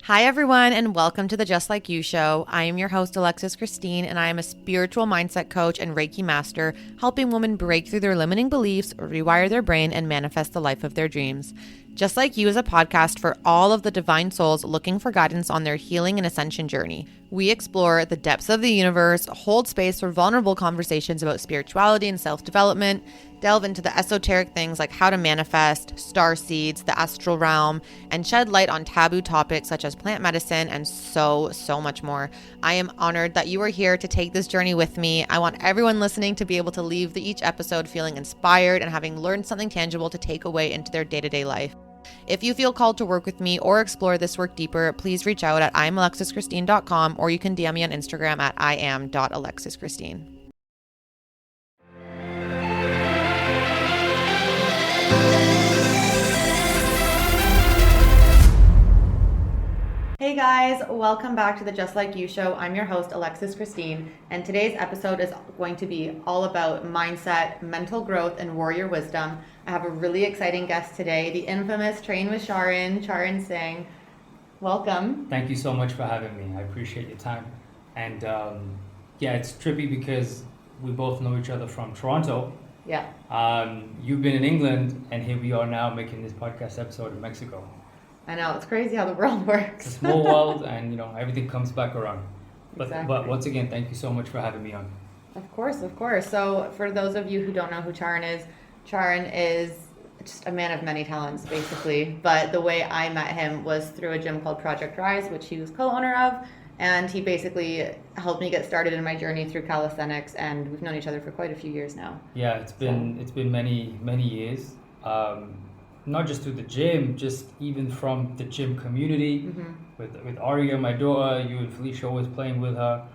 Hi, everyone, and welcome to the Just Like You show. I am your host, Alexis Christine, and I am a spiritual mindset coach and Reiki master, helping women break through their limiting beliefs, rewire their brain, and manifest the life of their dreams. Just Like You is a podcast for all of the divine souls looking for guidance on their healing and ascension journey. We explore the depths of the universe, hold space for vulnerable conversations about spirituality and self-development, delve into the esoteric things like how to manifest, star seeds, the astral realm, and shed light on taboo topics such as plant medicine and so much more. I am honored that you are here to take this journey with me. I want everyone listening to be able to leave each episode feeling inspired and having learned something tangible to take away into their day-to-day life. If you feel called to work with me or explore this work deeper, please reach out at imalexischristine.com or you can DM me on Instagram at iam.alexischristine. Hey guys, welcome back to the Just Like You show. I'm your host, Alexis Christine, and today's episode is going to be all about mindset, mental growth, and warrior wisdom. I have a really exciting guest today, the infamous Train with Charan Singh. Welcome. Thank you so much for having me. I appreciate your time. And it's trippy because we both know each other from Toronto. Yeah. You've been in England, and here we are now making this podcast episode in Mexico. I know, it's crazy how the world works. It's a small world, and everything comes back around. Exactly. But once again, thank you so much for having me on. Of course. So for those of you who don't know who Charan is just a man of many talents, basically. But the way I met him was through a gym called Project Rise, which he was co-owner of. And he basically helped me get started in my journey through calisthenics, and we've known each other for quite a few years now. Yeah, it's been many years. Not just through the gym, just even from the gym community. Mm-hmm. With Aria, my daughter, you and Felicia always playing with her,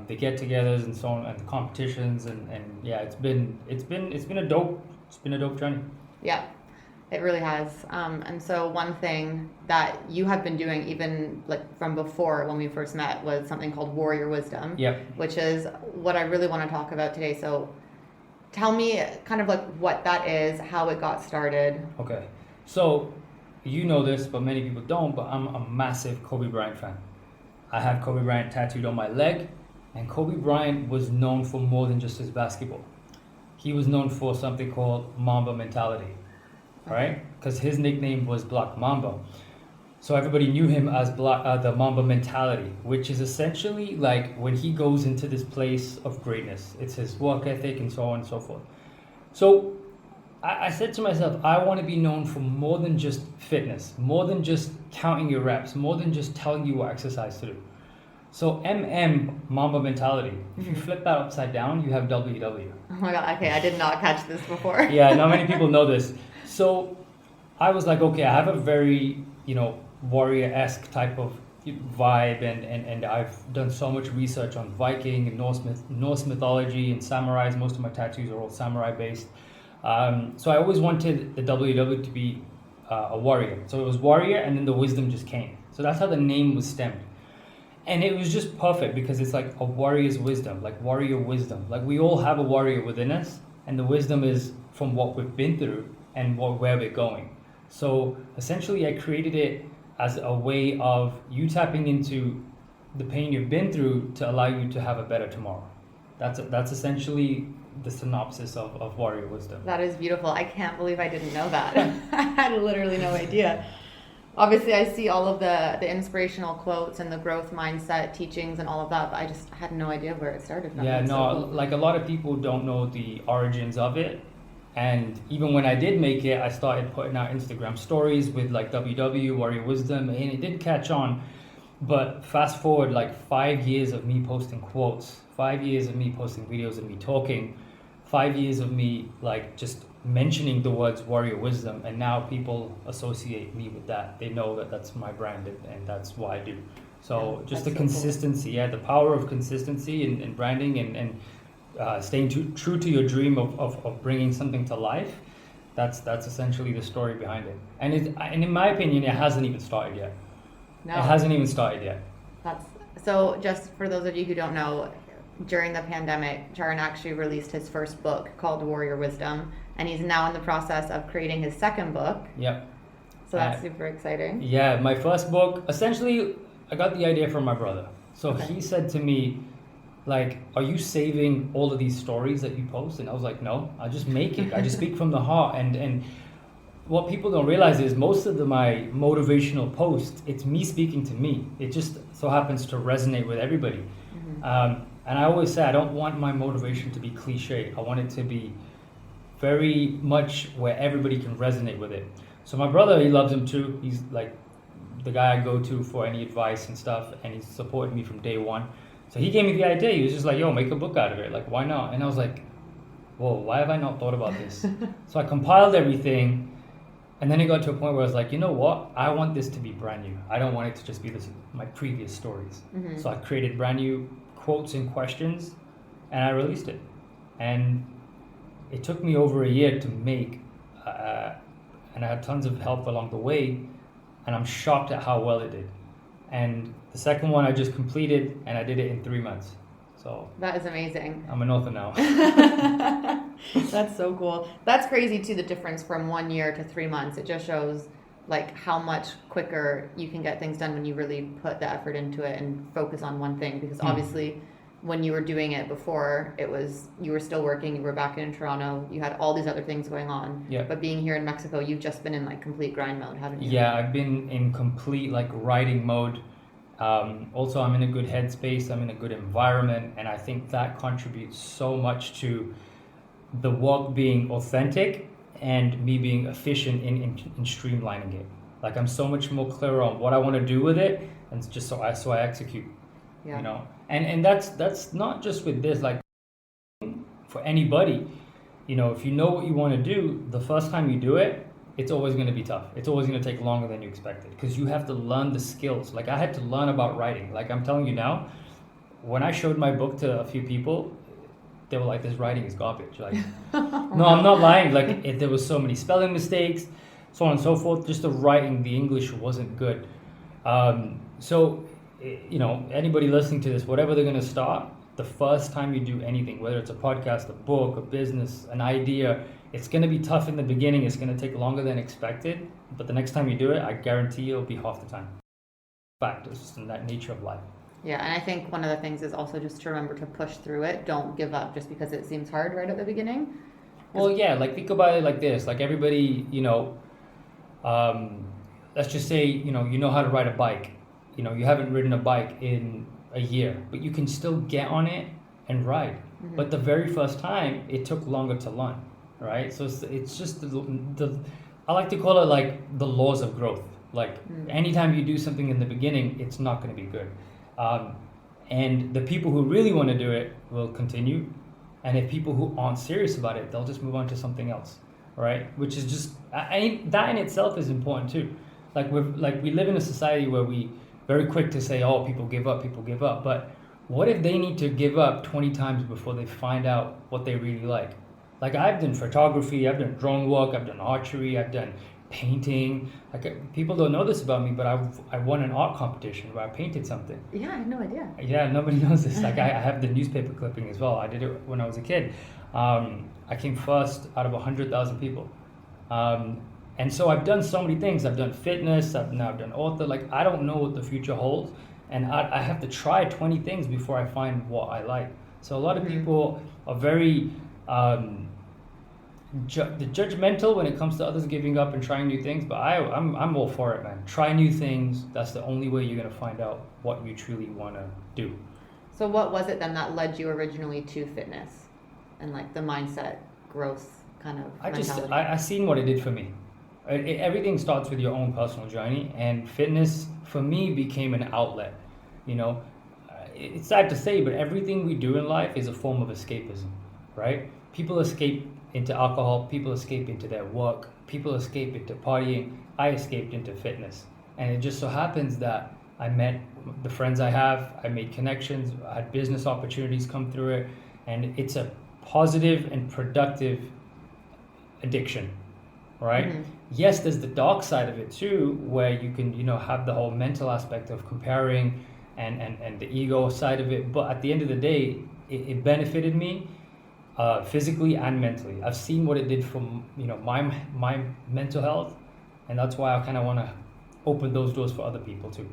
the get-togethers and so on, and the competitions, and yeah, it's been a dope journey. Yeah, it really has. And so one thing that you have been doing, even like from before when we first met, was something called Warrior Wisdom. Yep. Which is what I really want to talk about today. So tell me kind of like what that is, how it got started. Okay. So, you know this, but many people don't, but I'm a massive Kobe Bryant fan. I have Kobe Bryant tattooed on my leg, and Kobe Bryant was known for more than just his basketball. He was known for something called Mamba mentality, right? Because his nickname was Black Mamba. So everybody knew him as the Mamba mentality, which is essentially like when he goes into this place of greatness. It's his work ethic and so on and so forth. So I said to myself, I want to be known for more than just fitness, more than just counting your reps, more than just telling you what exercise to do. So Mamba mentality, if you flip that upside down, you have WW. Oh my God, okay, I did not catch this before. Yeah, not many people know this. So I was like, okay, I have a very, warrior-esque type of vibe, and I've done so much research on Viking and Norse mythology and samurais. Most of my tattoos are all samurai based. So I always wanted the WW to be a warrior. So it was warrior, and then the wisdom just came. So that's how the name was stemmed. And it was just perfect because it's like a warrior's wisdom, like warrior wisdom. Like we all have a warrior within us, and the wisdom is from what we've been through and where we're going. So essentially I created it as a way of you tapping into the pain you've been through to allow you to have a better tomorrow. That's essentially the synopsis of warrior wisdom. That is beautiful. I can't believe I didn't know that. I had literally no idea. Obviously, I see all of the inspirational quotes and the growth mindset teachings and all of that, but I just had no idea where it started from. Yeah, like a lot of people don't know the origins of it. And even when I did make it, I started putting out Instagram stories with like WW, Warrior Wisdom, and it did catch on. But fast forward like 5 years of me posting quotes, 5 years of me posting videos of me talking, 5 years of me like just mentioning the words Warrior Wisdom, and now people associate me with that. They know that that's my brand, and that's what I do. So yeah, just the consistency, cool. The power of consistency and branding and staying true to your dream of bringing something to life. That's essentially the story behind it. And in my opinion, it hasn't even started yet. No. It hasn't even started yet. So just for those of you who don't know, during the pandemic, Charan actually released his first book called Warrior Wisdom, and he's now in the process of creating his second book. Yep. So that's super exciting. Yeah, my first book, essentially, I got the idea from my brother. So he said to me, like, are you saving all of these stories that you post? And I was like, no, I just make it. I just speak from the heart. And what people don't realize is most of my motivational posts, it's me speaking to me. It just so happens to resonate with everybody. And I always say I don't want my motivation to be cliche. I want it to be very much where everybody can resonate with it. So my brother, he loves him too. He's like the guy I go to for any advice and stuff, and he's supported me from day one. So he gave me the idea. He was just like, yo, make a book out of it. Like, why not? And I was like, whoa, why have I not thought about this? So I compiled everything. And then it got to a point where I was like, you know what? I want this to be brand new. I don't want it to just be my previous stories. So I created brand new quotes and questions, and I released it. And it took me over a year to make, and I had tons of help along the way, and I'm shocked at how well it did. And the second one I just completed, and I did it in 3 months. So that is amazing. I'm an author now. That's so cool. That's crazy too, the difference from 1 year to 3 months. It just shows like how much quicker you can get things done when you really put the effort into it and focus on one thing. Because obviously when you were doing it before, you were still working, you were back in Toronto, you had all these other things going on. Yeah. But being here in Mexico, you've just been in like complete grind mode, haven't you? Yeah, I've been in complete like writing mode. Also, I'm in a good headspace, I'm in a good environment, and I think that contributes so much to the work being authentic and me being efficient in streamlining it. Like I'm so much more clear on what I want to do with it, and just so I execute. Yeah. You know, and that's not just with this, like for anybody. You know, if you know what you want to do, the first time you do it, it's always going to be tough. It's always going to take longer than you expected because you have to learn the skills. Like I had to learn about writing. Like I'm telling you now, when I showed my book to a few people, they were like, this writing is garbage. Like, no, I'm not lying. Like there was so many spelling mistakes, so on and so forth. Just the writing, the English wasn't good. So, you know, anybody listening to this, whatever they're going to start, the first time you do anything, whether it's a podcast, a book, a business, an idea, it's going to be tough in the beginning. It's going to take longer than expected. But the next time you do it, I guarantee it'll be half the time. In fact, it's just in that nature of life. Yeah, and I think one of the things is also just to remember to push through it. Don't give up just because it seems hard right at the beginning. Well, yeah, like think about it like this. Like everybody, you know, let's just say, you know how to ride a bike. You know, you haven't ridden a bike in a year, but you can still get on it and ride. But the very first time, it took longer to learn, right? So it's just the I like to call it like the laws of growth. Like anytime you do something in the beginning, it's not going to be good. And the people who really want to do it will continue. And if people who aren't serious about it, they'll just move on to something else, right? Which is just, that in itself is important too. Like we live in a society where we very quick to say, oh, people give up. But what if they need to give up 20 times before they find out what they really like? Like I've done photography, I've done drone work, I've done archery, I've done painting. Like people don't know this about me, but I won an art competition where I painted something. Yeah, I had no idea. Yeah, nobody knows this. Like I have the newspaper clipping as well. I did it when I was a kid. I came first out of 100,000 people. And so I've done so many things. I've done fitness, I've now done author. Like I don't know what the future holds. And I have to try 20 things before I find what I like. So a lot of people are very judgmental when it comes to others giving up and trying new things. But I'm all for it, man. Try new things. That's the only way you're going to find out what you truly want to do. So what was it then that led you originally to fitness and like the mindset growth kind of mentality? I seen what it did for me. Everything starts with your own personal journey, and fitness for me became an outlet. You know, it's sad to say, but everything we do in life is a form of escapism, right? People escape into alcohol, people escape into their work, people escape into partying. I escaped into fitness, and it just so happens that I met the friends I have, I made connections, I had business opportunities come through it, and it's a positive and productive addiction. Right? Yes, there's the dark side of it too, where you can, have the whole mental aspect of comparing and the ego side of it. But at the end of the day, it benefited me physically and mentally. I've seen what it did for, my mental health, And that's why I kind of want to open those doors for other people too.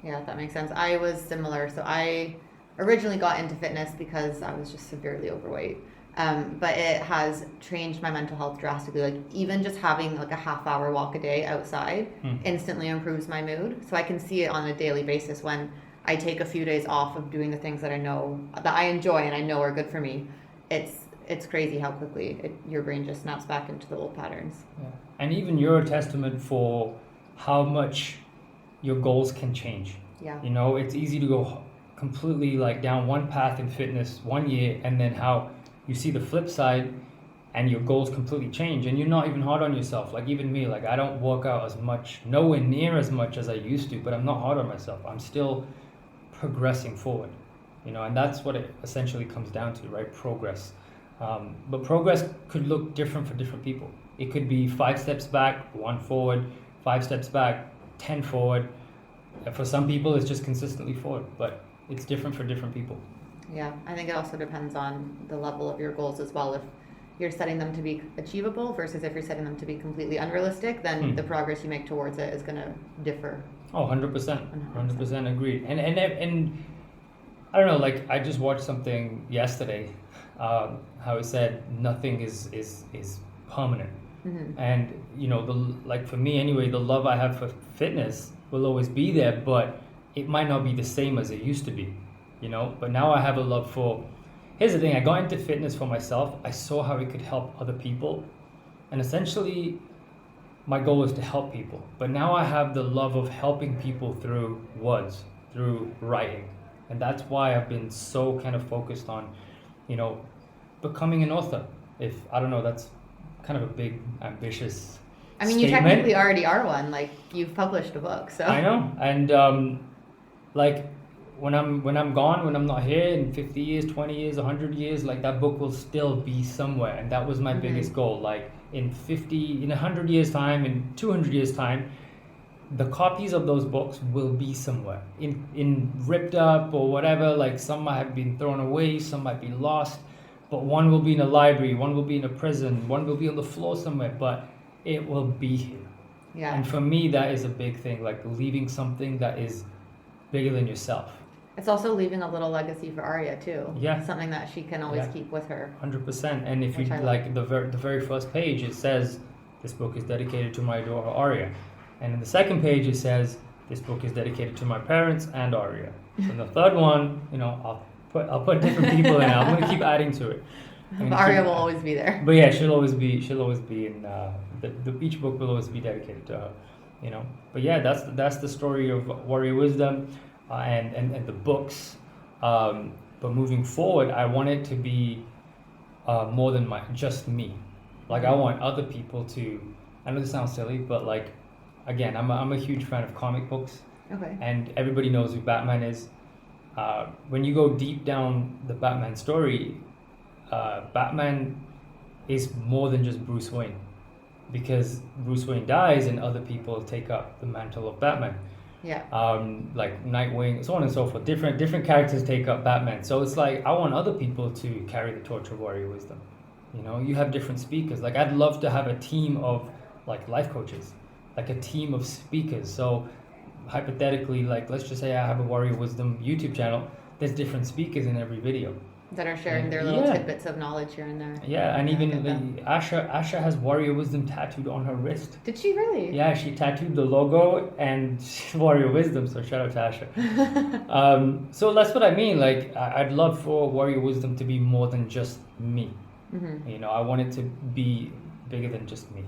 Yeah, that makes sense. I was similar. So I originally got into fitness because I was just severely overweight. But it has changed my mental health drastically. Like even just having like a half-hour walk a day outside instantly improves my mood. So I can see it on a daily basis when I take a few days off of doing the things that I know that I enjoy and I know are good for me. It's crazy how quickly your brain just snaps back into the old patterns. Yeah. And even you're a testament for how much your goals can change. Yeah. You know, it's easy to go completely like down one path in fitness 1 year, and then how you see the flip side and your goals completely change, and you're not even hard on yourself. Like even me, like I don't work out as much, nowhere near as much as I used to, but I'm not hard on myself. I'm still progressing forward, you know, and that's what it essentially comes down to, right? Progress. But progress could look different for different people. It could be 5 steps back, 1 forward, 5 steps back, 10 forward. For some people, it's just consistently forward, but it's different for different people. Yeah, I think it also depends on the level of your goals as well. If you're setting them to be achievable versus if you're setting them to be completely unrealistic, then the progress you make towards it is going to differ. Oh, 100%. 100% agreed. And I don't know, like I just watched something yesterday, how it said nothing is permanent. And you know, like for me anyway, the love I have for fitness will always be there, but it might not be the same as it used to be, you know. But now I have a love for. Here's the thing: I got into fitness for myself. I saw how it could help other people, and essentially, my goal is to help people. But now I have the love of helping people through words, through writing, and that's why I've been so kind of focused on, you know, becoming an author. If I don't know, that's kind of a big, ambitious I mean, statement. You technically already are one. Like you've published a book, so I know. And like when I'm gone, when I'm not here in 50 years, 20 years, 100 years, like that book will still be somewhere. And that was my biggest goal. Like in 100 years time, in 200 years time, the copies of those books will be somewhere in ripped up or whatever. Like some might have been thrown away, some might be lost, but one will be in a library, one will be in a prison, one will be on the floor somewhere, but it will be here. Yeah. And for me, that is a big thing, like leaving something that is bigger than yourself. It's also leaving a little legacy for Arya too. Yeah. Something that she can always keep with her. 100%. And if you like the very first page, it says this book is dedicated to my daughter Arya, and in the second page it says this book is dedicated to my parents and Arya. And the third one, you know, I'll put different people in. I'm going to keep adding to it. But Arya will always be there. But yeah, she'll always be in each book will always be dedicated to her, you know. But yeah, that's the story of Warrior Wisdom, and the books. But moving forward, I want it to be more than just me. Like I want other people to. I know this sounds silly, but like again, I'm a huge fan of comic books. Okay. And everybody knows who Batman is. When you go deep down the Batman story, Batman is more than just Bruce Wayne, because Bruce Wayne dies and other people take up the mantle of Batman. Yeah. Like Nightwing, so on and so forth. Different characters take up Batman. So it's like I want other people to carry the torch of Warrior Wisdom. You know, you have different speakers. Like I'd love to have a team of like life coaches, like a team of speakers. So hypothetically, like let's just say I have a Warrior Wisdom YouTube channel. There's different speakers in every video that are sharing their little tidbits of knowledge here and there. Yeah, and even Asha has Warrior Wisdom tattooed on her wrist. Did she really? Yeah, she tattooed the logo and Warrior Wisdom, so shout out to Asha. So that's what I mean, like I'd love for Warrior Wisdom to be more than just me. You know, I want it to be bigger than just me.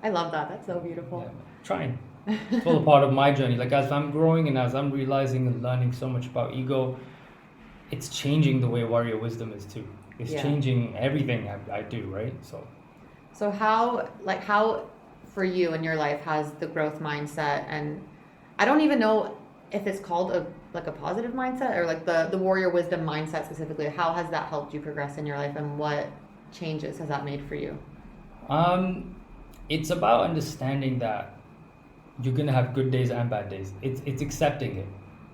I love that. That's so beautiful. Yeah, trying. It's all a part of my journey. Like as I'm growing and as I'm realizing and learning so much about ego, it's changing the way Warrior Wisdom is too. It's changing everything I do, right? So how for you in your life has the growth mindset, and I don't even know if it's called a positive mindset or like the Warrior Wisdom mindset specifically, how has that helped you progress in your life, and what changes has that made for you? It's about understanding that you're gonna have good days and bad days. It's accepting it.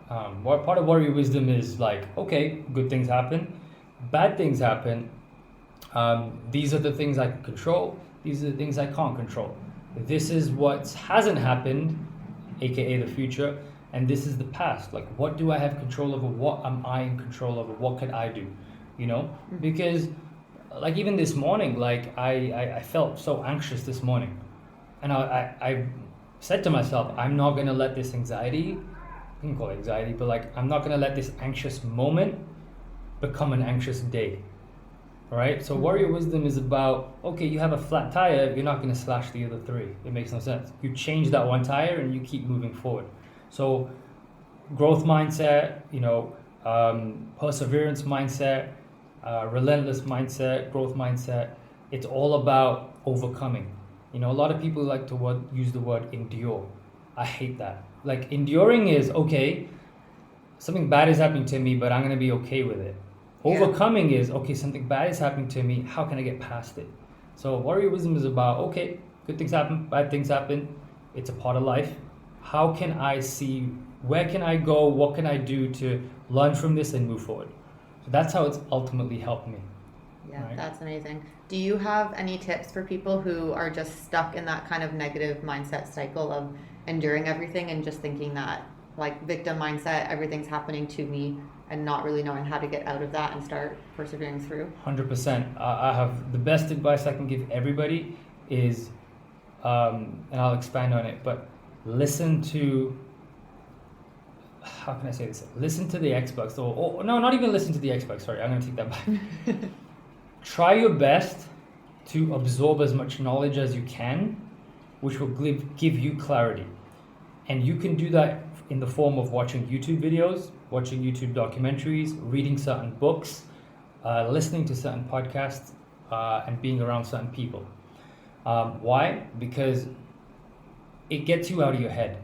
Part of Warrior Wisdom is like, okay, good things happen, bad things happen. These are the things I can control. These are the things I can't control. this is what hasn't happened, aka the future, and this is the past. Like, what do I have control over? What am I in control over? What could I do? You know, because like even this morning, like I felt so anxious this morning, and I said to myself, I'm not gonna let this anxiety, you can call it anxiety, but like I'm not gonna let this anxious moment become an anxious day. All right, so warrior wisdom is about, okay, you have a flat tire, you're not going to slash the other three. It makes no sense. You change that one tire and you keep moving forward. So growth mindset, you know, perseverance mindset, relentless mindset, growth mindset, it's all about overcoming. You know, a lot of people like to use the word endure. I hate that. Like, enduring is, okay, something bad is happening to me, but I'm going to be okay with it. Overcoming is, okay, something bad is happening to me, how can I get past it? So warrior wisdom is about, okay, good things happen, bad things happen, it's a part of life. How can I see, where can I go, what can I do to learn from this and move forward? So that's how it's ultimately helped me. Yeah, right? That's amazing. Do you have any tips for people who are just stuck in that kind of negative mindset cycle of enduring everything and just thinking that, like, victim mindset, everything's happening to me, and not really knowing how to get out of that and start persevering through? 100%. I have the best advice I can give everybody is, and I'll expand on it, but listen to, how can I say this? Listen to the experts, or no, not even listen to the experts, sorry, I'm going to take that back. Try your best to absorb as much knowledge as you can, which will give you clarity. And you can do that in the form of watching YouTube videos, watching YouTube documentaries, reading certain books, listening to certain podcasts, and being around certain people. Why? Because it gets you out of your head.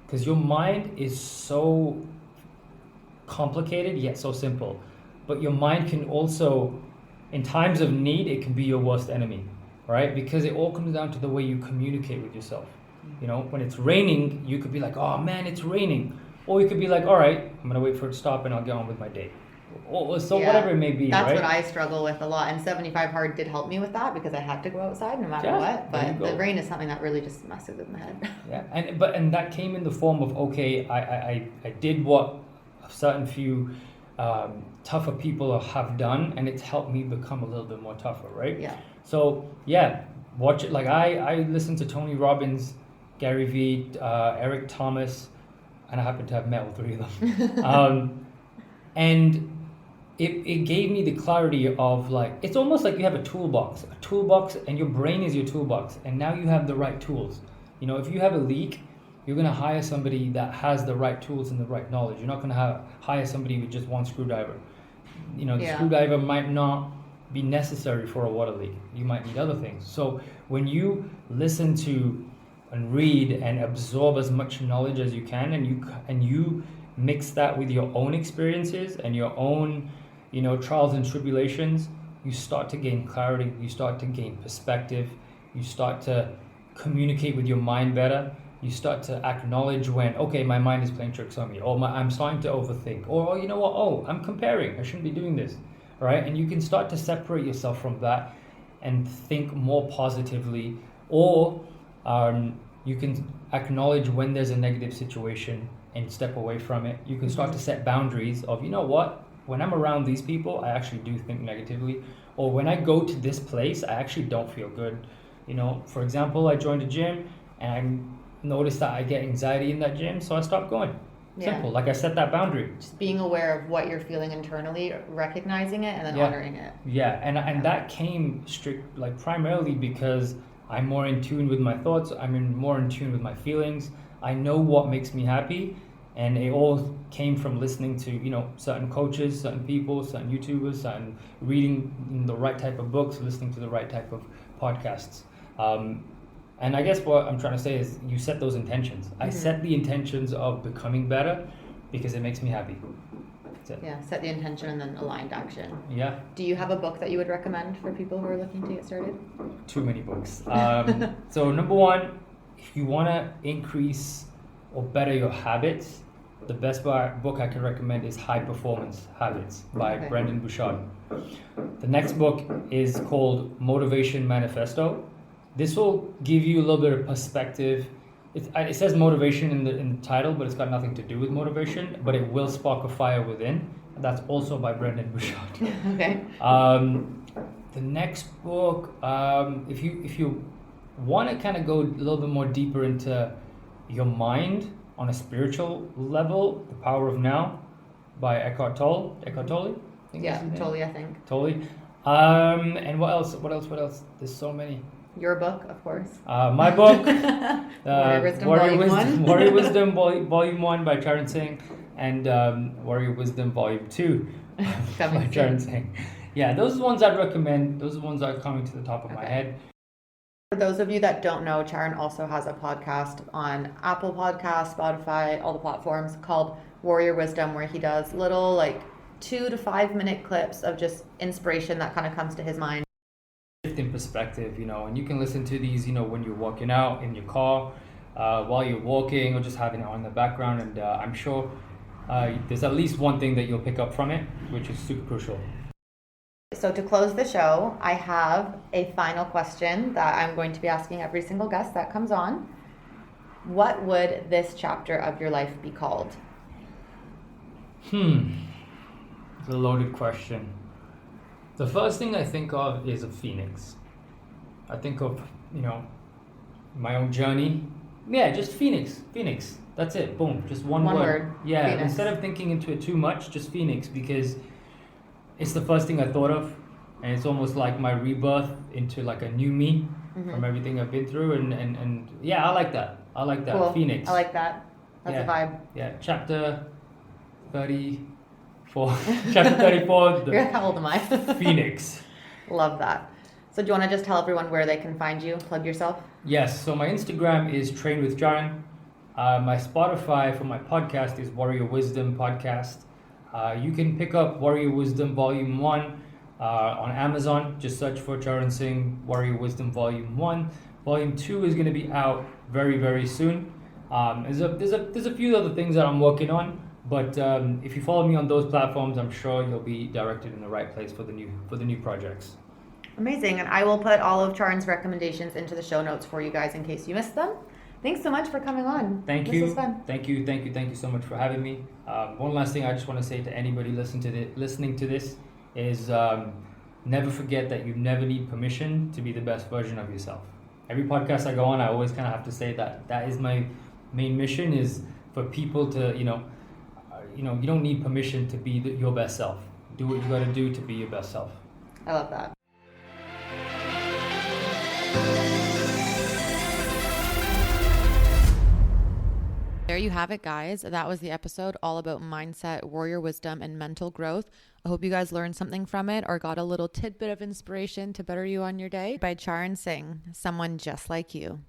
Because your mind is so complicated yet so simple. But your mind can also, in times of need, it can be your worst enemy, right? Because it all comes down to the way you communicate with yourself. You know, when it's raining, you could be like, oh man, it's raining. Or you could be like, all right, I'm going to wait for it to stop and I'll get on with my day. Whatever it may be, That's right? what I struggle with a lot. And 75 Hard did help me with that because I had to go outside no matter what. But the rain is something that really just messes with my head. Yeah, and that came in the form of, okay, I did what a certain few tougher people have done, and it's helped me become a little bit more tougher, right? Yeah. So, yeah, watch it. Like, I listen to Tony Robbins, Gary Vee, Eric Thomas, and I happen to have met all three of them. And it gave me the clarity of, like, it's almost like you have a toolbox, and your brain is your toolbox, and now you have the right tools. You know, if you have a leak, you're going to hire somebody that has the right tools and the right knowledge. You're not going to hire somebody with just one screwdriver. You know, the screwdriver might not be necessary for a water leak. You might need other things. So when you listen to and read and absorb as much knowledge as you can, and you mix that with your own experiences and your own, you know, trials and tribulations, you start to gain clarity, you start to gain perspective, you start to communicate with your mind better, you start to acknowledge when, okay, my mind is playing tricks on me, or I'm starting to overthink, or you know what, I'm comparing, I shouldn't be doing this, right? And you can start to separate yourself from that and think more positively, or you can acknowledge when there's a negative situation and step away from it. You can start to set boundaries of, you know what, when I'm around these people, I actually do think negatively, or when I go to this place, I actually don't feel good. You know, for example, I joined a gym and I noticed that I get anxiety in that gym, so I stopped going. Simple. Like, I set that boundary. Just being aware of what you're feeling internally, recognizing it, and then honoring it. Yeah, and that came primarily because I'm more in tune with my thoughts. I'm more in tune with my feelings. I know what makes me happy, and it all came from listening to, you know, certain coaches, certain people, certain YouTubers, certain reading the right type of books, listening to the right type of podcasts. And I guess what I'm trying to say is, you set those intentions. Mm-hmm. I set the intentions of becoming better because it makes me happy. That's it. Yeah, set the intention and then aligned action. Yeah. Do you have a book that you would recommend for people who are looking to get started? Too many books. So number one, if you want to increase or better your habits, the best book I can recommend is High Performance Habits by Brendon. The next book is called Motivation Manifesto This will give you a little bit of perspective. It says motivation in the title, but it's got nothing to do with motivation, but it will spark a fire within. That's also by Brendon Burchard. Okay. The next book, if you want to kind of go a little bit more deeper into your mind on a spiritual level, The Power of Now by Eckhart Tolle. Yeah, Tolle, I think. Tolle. And what else? There's so many. Your book, of course. My book, Warrior Wisdom, Volume 1 by Charan Singh, and Warrior Wisdom Volume 2 by Charan Singh. Yeah, those are the ones I'd recommend. Those are the ones that are coming to the top of my head. For those of you that don't know, Charan also has a podcast on Apple Podcasts, Spotify, all the platforms called Warrior Wisdom, where he does little 2 to 5 minute clips of just inspiration that kind of comes to his mind. In perspective, and you can listen to these, when you're walking out in your car, while you're walking, or just having it on in the background, and I'm sure there's at least one thing that you'll pick up from it, which is super crucial. So to close the show, I have a final question that I'm going to be asking every single guest that comes on. What would this chapter of your life be called? It's a loaded question. The first thing I think of is a phoenix. I think of, my own journey. Yeah, just phoenix. That's it. Boom. Just one word. Yeah, phoenix. Instead of thinking into it too much, just phoenix, because it's the first thing I thought of, and it's almost like my rebirth into a new me from everything I've been through, and yeah, I like that. Cool. Phoenix. I like that. That's a vibe. Yeah, chapter 34. Chapter 34. How old am I? Phoenix. Love that. So do you want to just tell everyone where they can find you? Plug yourself. Yes. So my Instagram is Train with Charan. My Spotify for my podcast is Warrior Wisdom Podcast. You can pick up Warrior Wisdom Volume 1 on Amazon. Just search for Charan Singh Warrior Wisdom Volume 1. Volume 2 is going to be out very, very soon. There's a few other things that I'm working on, but if you follow me on those platforms, I'm sure you'll be directed in the right place for the new projects. Amazing. And I will put all of Charan's recommendations into the show notes for you guys in case you missed them. Thanks so much for coming on. Thank you. This was fun. Thank you so much for having me. One last thing I just want to say to anybody listening to this is never forget that you never need permission to be the best version of yourself. Every podcast I go on, I always kind of have to say that is my main mission, is for people to, you don't need permission to be your best self. Do what you got to do to be your best self. I love that. There you have it, guys. That was the episode all about mindset, warrior wisdom, and mental growth. I hope you guys learned something from it or got a little tidbit of inspiration to better you on your day. By Charan Singh, someone just like you.